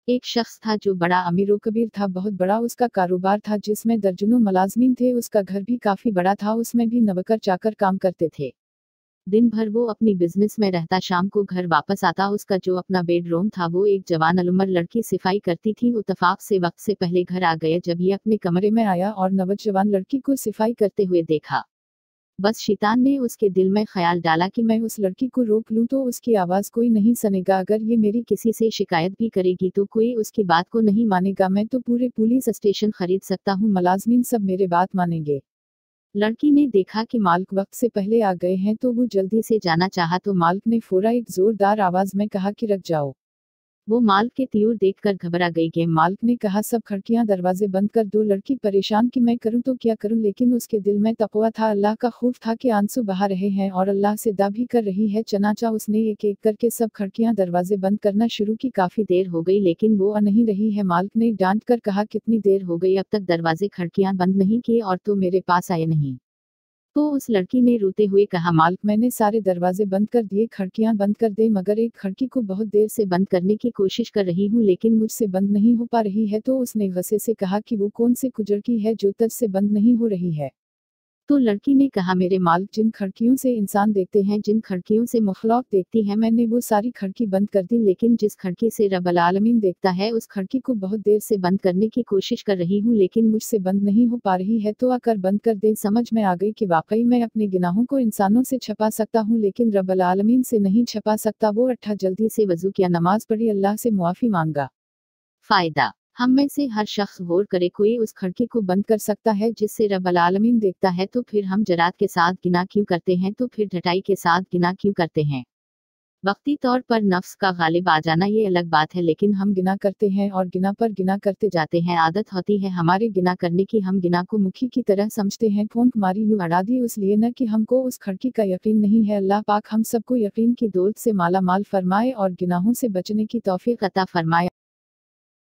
एक शख्स था जो बड़ा अमीर कबीर था, बहुत बड़ा उसका कारोबार था जिसमें दर्जनों मुलाजमीन थे। उसका घर भी काफी बड़ा था, उसमें भी नौकर चाकर काम करते थे। दिन भर वो अपनी बिजनेस में रहता, शाम को घर वापस आता। उसका जो अपना बेडरूम था वो एक जवान अलउमर लड़की सिफाई करती थी। इत्तेफाक से वक्त से पहले घर आ गया। जब ये अपने कमरे में आया और नौजवान लड़की को सिफाई करते हुए देखा, बस शैतान ने उसके दिल में ख्याल डाला कि मैं उस लड़की को रोक लूं तो उसकी आवाज़ कोई नहीं सुनेगा। अगर ये मेरी किसी से शिकायत भी करेगी तो कोई उसकी बात को नहीं मानेगा। मैं तो पूरे पुलिस स्टेशन खरीद सकता हूँ, मुलाजमीन सब मेरे बात मानेंगे। लड़की ने देखा कि मालिक वक्त से पहले आ गए हैं तो वो जल्दी से जाना चाहा, तो मालिक ने फौरा एक जोरदार आवाज़ में कहा कि रुक जाओ। वो मालिक के तीर देखकर घबरा गई कि मालिक ने कहा सब खिड़कियां दरवाजे बंद कर दो। लड़की परेशान कि मैं करूं तो क्या करूं, लेकिन उसके दिल में तकवा था, अल्लाह का खौफ था कि आंसू बहा रहे हैं और अल्लाह से दुआ भी कर रही है। चनाचा उसने एक एक करके सब खिड़कियां दरवाजे बंद करना शुरू की। काफी देर हो गई लेकिन वो आ नहीं रही है। मालिक ने डांट कर कहा कितनी देर हो गई, अब तक दरवाजे खिड़कियां बंद नहीं किए और तो मेरे पास आए नहीं। तो उस लड़की ने रोते हुए कहा मालिक मैंने सारे दरवाजे बंद कर दिए, खिड़कियां बंद कर दे, मगर एक खिड़की को बहुत देर से बंद करने की कोशिश कर रही हूँ लेकिन मुझसे बंद नहीं हो पा रही है। तो उसने गुस्से से कहा कि वो कौन सी कुजड़की है जो तज से बंद नहीं हो रही है। तो लड़की ने कहा मेरे मालिक, जिन खिड़कियों से इंसान देखते हैं, जिन खिड़कियों से मखलूक देखती है, मैंने वो सारी खिड़की बंद कर दी, लेकिन जिस खिड़की से रब्बुल आलमीन देखता है उस खिड़की को बहुत देर से बंद करने की कोशिश कर रही हूँ लेकिन मुझसे बंद नहीं हो पा रही है। तो आकर बंद कर दे। समझ में आ गई कि वाकई मैं अपने गुनाहों को इंसानों से छुपा सकता हूँ लेकिन रब्बुल आलमीन से नहीं छुपा सकता। वो उठा, जल्दी से वजू किया, नमाज पढ़ी, अल्लाह से मुआफ़ी मांगा। फायदा, हम में से हर शख्स गौर करे, कोई उस खिड़की को बंद कर सकता है जिससे रब्बुल आलमीन देखता है, तो फिर हम जरात के साथ गिना क्यों करते हैं, तो फिर ढटाई के साथ गिना क्यों करते हैं। वक्ती तौर पर नफ्स का गालिब आ जाना ये अलग बात है, लेकिन हम गिना करते हैं और गिना पर गिना करते जाते हैं। आदत होती है हमारे गिना करने की, हम गिना को मुखी की तरह समझते हैं। फूंक मारी यूं अड़ा दी इसलिए न कि हमको उस खिड़की का यकीन नहीं है। अल्लाह पाक हम सबको यकीन की दौलत से माला माल फरमाए और गुनाहों से बचने की तौफीक अता फरमाए।